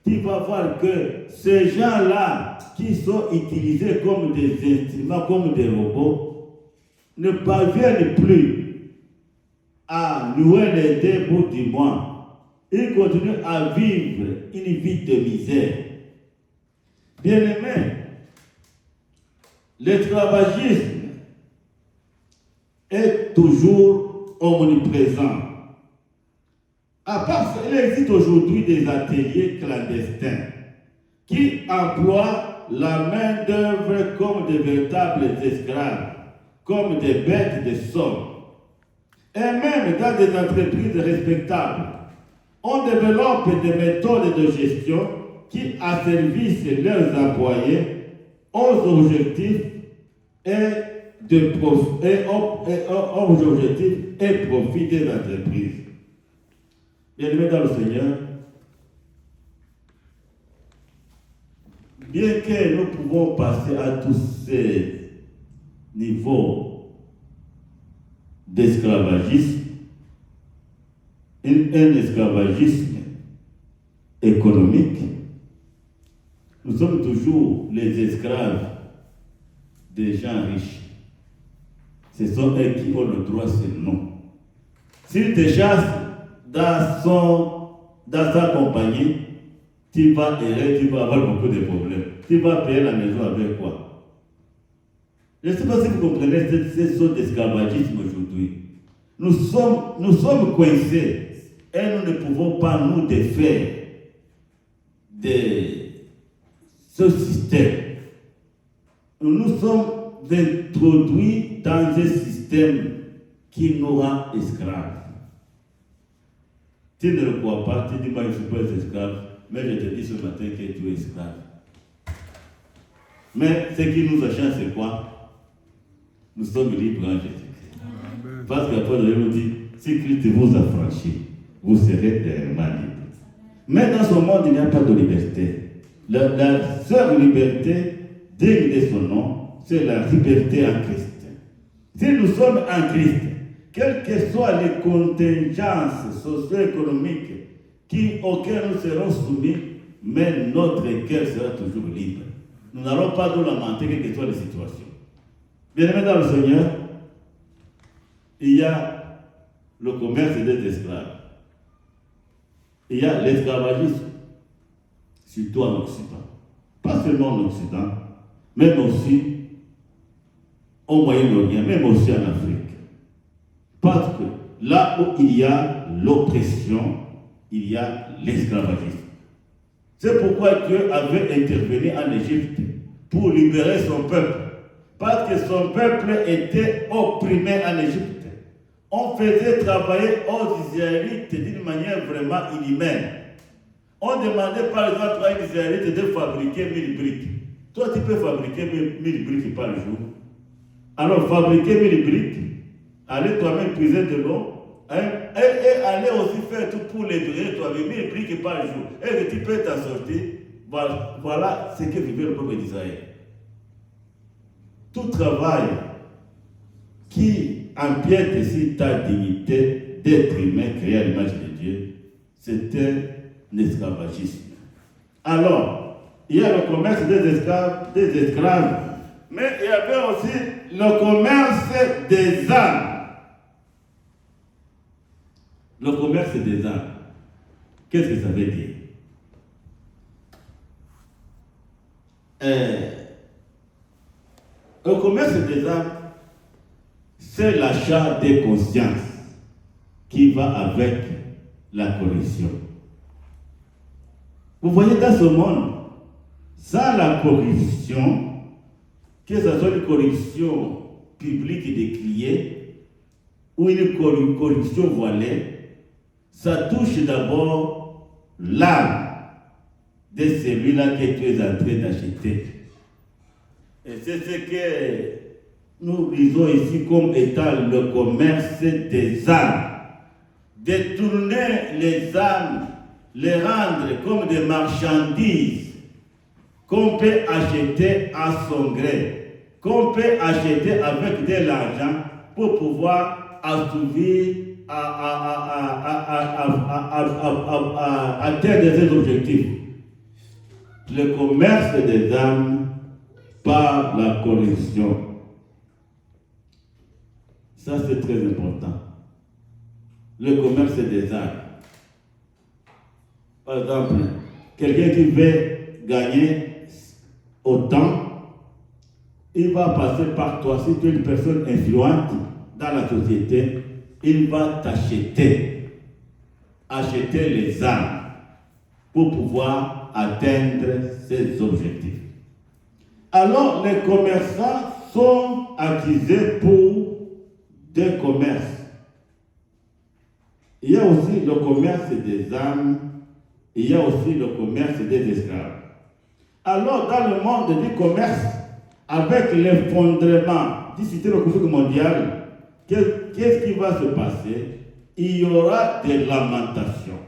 tu vas voir que ces gens-là qui sont utilisés comme des instruments, comme des robots, ne parviennent plus à nouer les deux bouts du mois. Ils continuent à vivre une vie de misère. Bien-aimés, l'esclavagisme est toujours omniprésent. À part ça, il existe aujourd'hui des ateliers clandestins qui emploient la main-d'œuvre comme de véritables esclaves, comme des bêtes de somme. Et même dans des entreprises respectables, on développe des méthodes de gestion qui asservissent leurs employés aux objectifs et profit des entreprises. Bien-aimés dans le Seigneur, bien que nous pouvons passer à tous ces niveaux d'esclavagisme, un esclavagisme économique, nous sommes toujours les esclaves des gens riches. Ce sont eux qui ont le droit sur nous. S'ils te chassent dans sa compagnie, tu vas errer, tu vas avoir beaucoup de problèmes. Tu vas payer la maison avec quoi? Je ne sais pas si vous comprenez cette sorte d'esclavagisme aujourd'hui. Nous sommes coincés et nous ne pouvons pas nous défaire de ce système. Nous sommes introduits dans un système qui nous rend esclaves. Tu ne le crois pas, tu dis moi je ne suis pas esclave, mais je te dis ce matin que tu es esclave. Mais ce qui nous change, c'est quoi? Nous sommes libres en Jésus-Christ. Parce qu'après, Dieu nous dit, si Christ vous a franchi, vous serez réellement libres. Mais dans ce monde, il n'y a pas de liberté. La seule liberté digne de son nom, c'est la liberté en Christ. Si nous sommes en Christ, quelles que soient les contingences socio-économiques auxquelles nous serons soumis, mais notre cœur sera toujours libre. Nous n'allons pas nous lamenter quelles que soient les situations. Bien-aimés dans le Seigneur, il y a le commerce des esclaves. Il y a l'esclavagisme, surtout en Occident. Pas seulement en Occident, même aussi au Moyen-Orient, même aussi en Afrique. Parce que là où il y a l'oppression, il y a l'esclavagisme. C'est pourquoi Dieu avait intervenu en Égypte pour libérer son peuple. Parce que son peuple était opprimé en Égypte. On faisait travailler aux Israélites d'une manière vraiment inhumaine. On demandait par exemple à un Israélite de fabriquer 1000 briques. Toi, tu peux fabriquer 1000 briques par jour. Alors, fabriquer 1000 briques, aller toi-même puiser de l'eau, et aller aussi faire tout pour les brûler toi-même, 1000 briques par jour. Et que tu peux t'en sortir. Voilà ce que vivait le peuple d'Israël. Tout travail qui empiète sur ta dignité d'être humain créé à l'image de Dieu, c'était l'esclavagisme. Alors, il y a le commerce des esclaves, mais il y avait aussi le commerce des âmes. Le commerce des âmes, qu'est-ce que ça veut dire? Le commerce des âmes, c'est l'achat des consciences qui va avec la corruption. Vous voyez, dans ce monde, sans la corruption, que ce soit une corruption publique et décriée ou une corruption voilée, ça touche d'abord l'âme de celui-là que tu es en train d'acheter. Et c'est ce que nous lisons ici comme étant le commerce des âmes. Détourner les âmes, les rendre comme des marchandises qu'on peut acheter à son gré, qu'on peut acheter avec de l'argent pour pouvoir assouvir, atteindre ses objectifs. Le commerce des âmes par la corruption. Ça, c'est très important. Le commerce des âmes. Par exemple, quelqu'un qui veut gagner autant, il va passer par toi. Si tu es une personne influente dans la société, il va t'acheter. Acheter les âmes pour pouvoir atteindre ses objectifs. Alors, les commerçants sont accusés pour des commerces. Il y a aussi le commerce des âmes, il y a aussi le commerce des esclaves. Alors, dans le monde du commerce, avec l'effondrement du système économique mondial, qu'est-ce qui va se passer? Il y aura des lamentations.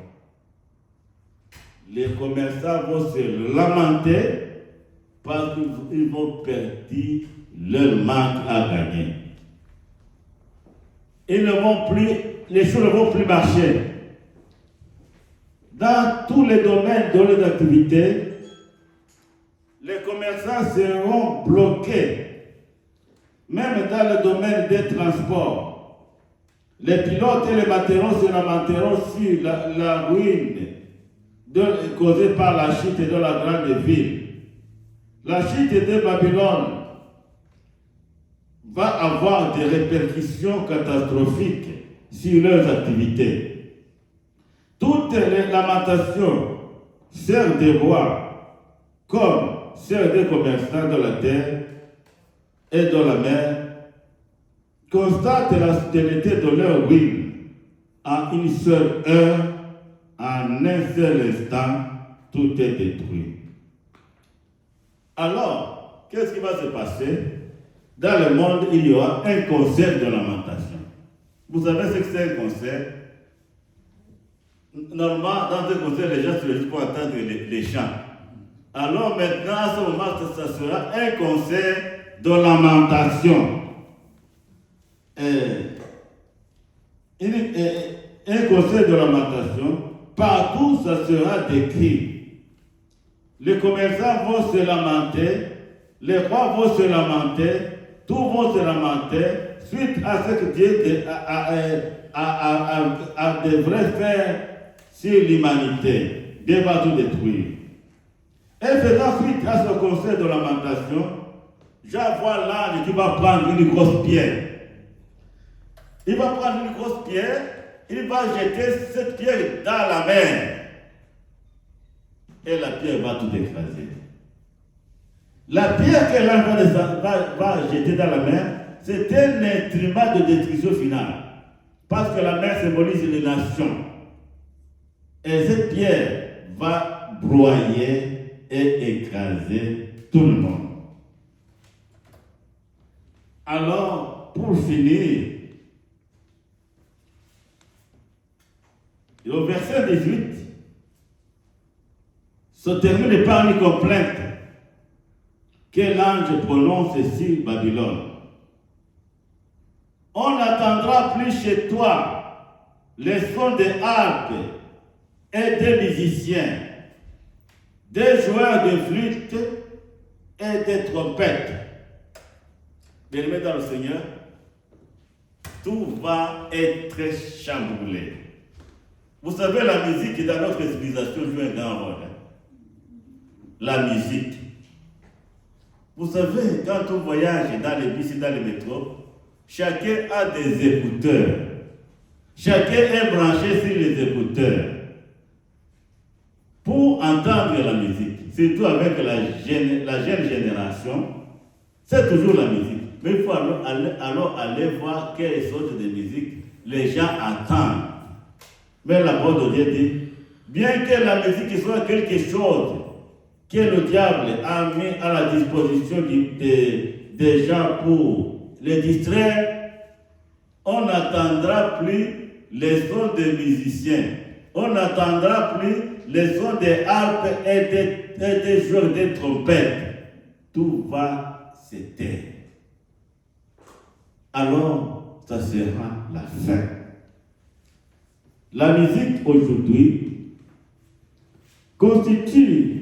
Les commerçants vont se lamenter parce qu'ils vont perdre leur manque à gagner. Les choses ne vont plus marcher. Dans tous les domaines de leurs activités, les commerçants seront bloqués. Même dans le domaine des transports, les pilotes et les matériaux se lamenteront sur la ruine causée par la chute de la grande ville. La chute de Babylone va avoir des répercussions catastrophiques sur leurs activités. Toutes les lamentations, celles des rois, comme celles des commerçants de la terre et de la mer, constatent la stabilité de leur ruine en une seule heure, en un seul instant, tout est détruit. Alors, qu'est-ce qui va se passer? Dans le monde, il y aura un concert de lamentation. Vous savez ce que c'est un concert? Normalement, dans un concert, les gens se réunissent pour entendre les chants. Alors maintenant, à ce moment, ça sera un concert de lamentation. Un conseil de lamentation, partout ça sera décrit. Les commerçants vont se lamenter, les rois vont se lamenter, tous vont se lamenter suite à ce que Dieu devrait faire sur l'humanité. Dieu va tout détruire. Et faisant suite à ce conseil de lamentation, je vois l'ange qui va prendre une grosse pierre. Il va prendre une grosse pierre, il va jeter cette pierre dans la mer. Et la pierre va tout écraser. La pierre que l'ange va jeter dans la mer, c'est un instrument de destruction finale. Parce que la mer symbolise les nations. Et cette pierre va broyer et écraser tout le monde. Alors, pour finir, au verset 18, se termine par une complainte que l'ange prononce sur Babylone. On n'attendra plus chez toi les sons des harpes et des musiciens, des joueurs de flûte et des trompettes. Bien-aimés dans le Seigneur, tout va être chamboulé. Vous savez, la musique dans notre civilisation joue un grand rôle. La musique. Vous savez, quand on voyage dans les bus et dans les métros, chacun a des écouteurs. Chacun est branché sur les écouteurs pour entendre la musique. Surtout avec la jeune génération, c'est toujours la musique. Mais il faut alors aller voir quelles sortes de musique les gens entendent. Mais la parole de Dieu dit, bien que la musique soit quelque chose que le diable a mis à la disposition des gens pour les distraire, on n'attendra plus les sons des musiciens, on n'attendra plus les sons des harpes et des joueurs de trompettes. Tout va se taire. Alors, ça sera la fin. La musique aujourd'hui constitue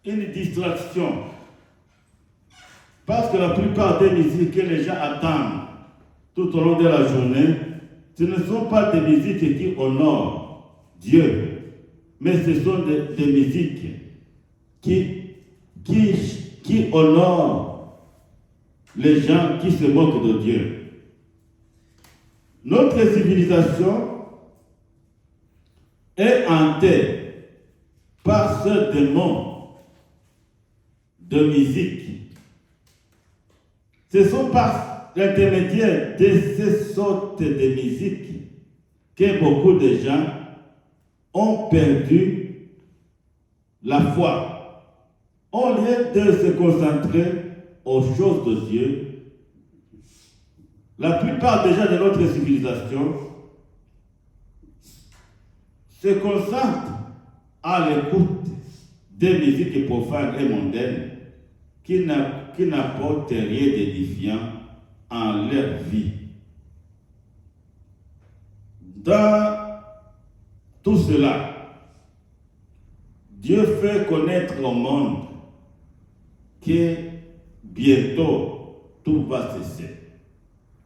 une distraction. Parce que la plupart des musiques que les gens attendent tout au long de la journée, ce ne sont pas des musiques qui honorent Dieu, mais ce sont des musiques qui honorent les gens qui se moquent de Dieu. Notre civilisation est hantée par ce démon de musique. Ce sont par l'intermédiaire de ces sortes de musique que beaucoup de gens ont perdu la foi. Au lieu de se concentrer aux choses de Dieu, la plupart des gens de notre civilisation se concentrent à l'écoute des musiques profanes et mondaines qui n'apportent rien d'édifiant en leur vie. Dans tout cela, Dieu fait connaître au monde que bientôt tout va cesser.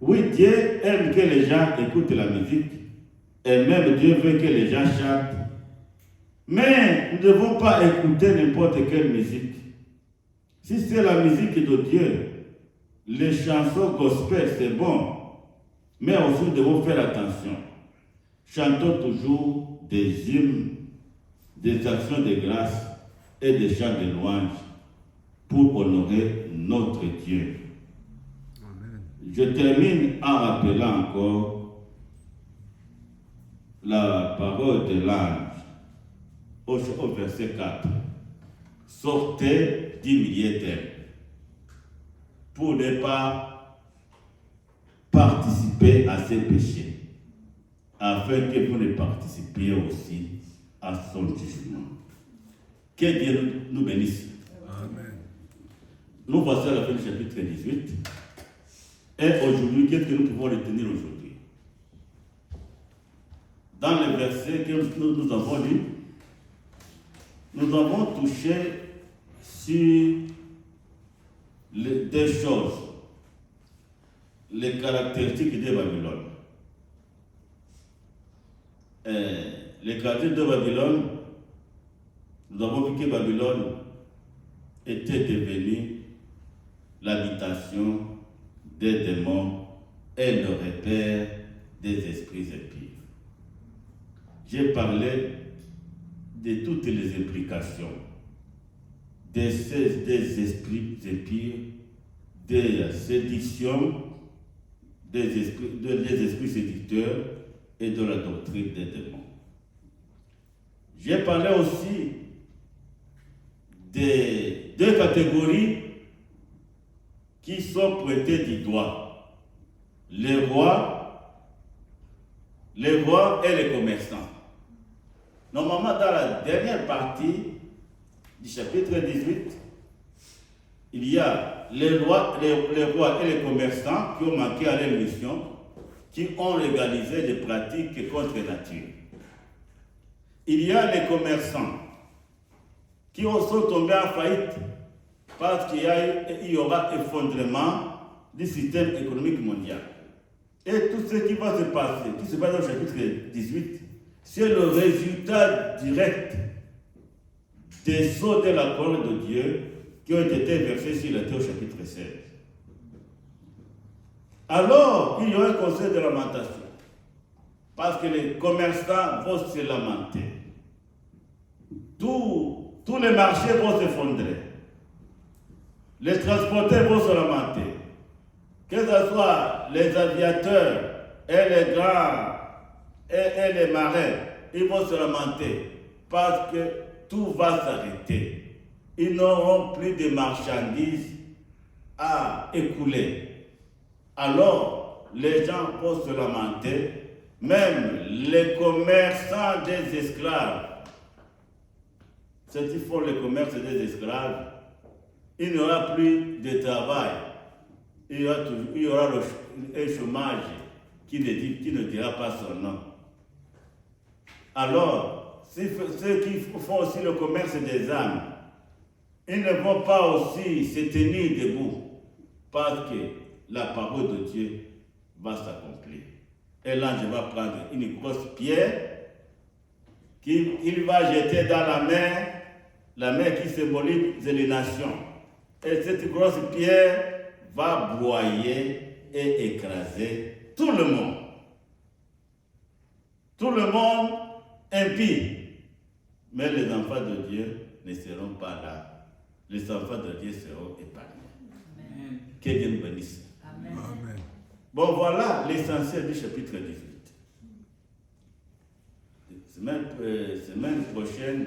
Oui, Dieu aime que les gens écoutent la musique, et même Dieu veut que les gens chantent. Mais nous ne devons pas écouter n'importe quelle musique. Si c'est la musique de Dieu, les chansons gospel, c'est bon. Mais aussi, nous devons faire attention. Chantons toujours des hymnes, des actions de grâce et des chants de louange pour honorer notre Dieu. Amen. Je termine en rappelant encore la parole de l'ange au verset 4. Sortez du milieu d'elle pour ne pas participer à ses péchés, afin que vous ne participiez aussi à son jugement. Que Dieu nous bénisse. Amen. Nous voici à la fin du chapitre 18. Et aujourd'hui, qu'est-ce que nous pouvons retenir aujourd'hui? Dans les versets que nous avons lus, nous avons touché sur des choses, les caractéristiques de Babylone. Les caractéristiques de Babylone, nous avons vu que Babylone était devenue l'habitation des démons et le repère des esprits impies. J'ai parlé de toutes les implications des esprits impies, des séductions, des esprits séducteurs et de la doctrine des démons. J'ai parlé aussi des deux catégories qui sont pointées du doigt. Les rois et les commerçants. Normalement, dans la dernière partie du chapitre 18, il y a les rois et les commerçants qui ont manqué à leur mission, qui ont légalisé des pratiques contre nature. Il y a les commerçants qui sont tombés en faillite parce qu'il y aura effondrement du système économique mondial. Et tout ce qui va se passer, qui se passe dans le chapitre 18, c'est le résultat direct des sceaux de la parole de Dieu qui ont été versés sur la terre au chapitre 16. Alors, il y aura un conseil de lamentation. Parce que les commerçants vont se lamenter. Tous les marchés vont s'effondrer. Les transporteurs vont se lamenter. Que ce soit les aviateurs et les grands et les marins, ils vont se lamenter parce que tout va s'arrêter. Ils n'auront plus de marchandises à écouler. Alors, les gens vont se lamenter, même les commerçants des esclaves. Ceux qui font le commerce des esclaves, il n'y aura plus de travail. Il y aura un chômage qui ne dira pas son nom. Alors, ceux qui font aussi le commerce des âmes, ils ne vont pas aussi se tenir debout parce que la parole de Dieu va s'accomplir. Et l'ange va prendre une grosse pierre qu'il va jeter dans la mer qui symbolise les nations. Et cette grosse pierre va broyer et écraser tout le monde. Tout le monde impie. Mais les enfants de Dieu ne seront pas là. Les enfants de Dieu seront épargnés. Amen. Que Dieu nous bénisse. Amen. Amen. Bon, voilà l'essentiel du chapitre 18. Semaine prochaine,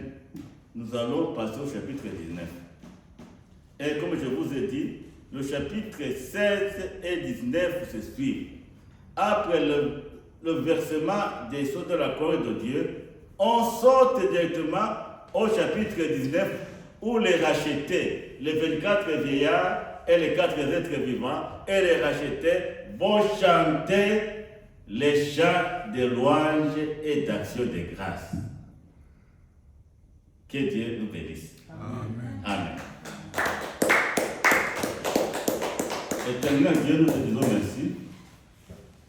nous allons passer au chapitre 19. Et comme je vous ai dit, le chapitre 16 et 19 se suivent. Après le versement des sceaux de la parole de Dieu, on saute directement au chapitre 19 où les rachetés, les 24 vieillards et les 4 êtres vivants et les rachetés vont chanter les chants de louange et d'action de grâce. Que Dieu nous bénisse. Amen. Amen. Éternel Dieu, nous te disons merci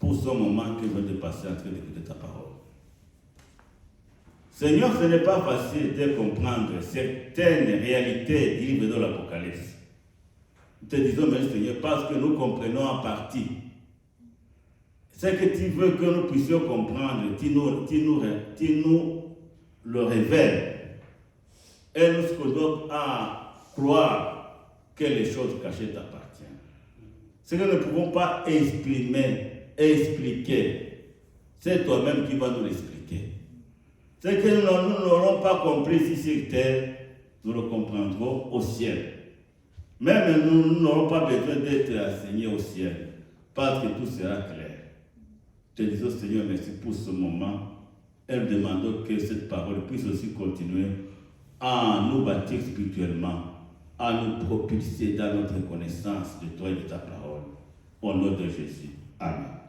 pour ce moment que nous de passer en train d'écouter ta parole. Seigneur, ce n'est pas facile de comprendre certaines réalités du livre de l'Apocalypse. Nous te disons merci Seigneur parce que nous comprenons en partie. Ce que tu veux que nous puissions comprendre, tu nous le révèles. Et nous sommes à croire que les choses cachées t'appartiennent. Ce que nous ne pouvons pas exprimer, expliquer, c'est toi-même qui vas nous l'expliquer. Ce que nous n'aurons pas compris ici sur terre, nous le comprendrons au ciel. Même nous n'aurons pas besoin d'être enseignés au ciel, parce que tout sera clair. Te disons Seigneur, merci pour ce moment. Et nous demandons que cette parole puisse aussi continuer à nous bâtir spirituellement, à nous propulser dans notre connaissance de toi et de ta parole. Au nom de Jésus. Amen.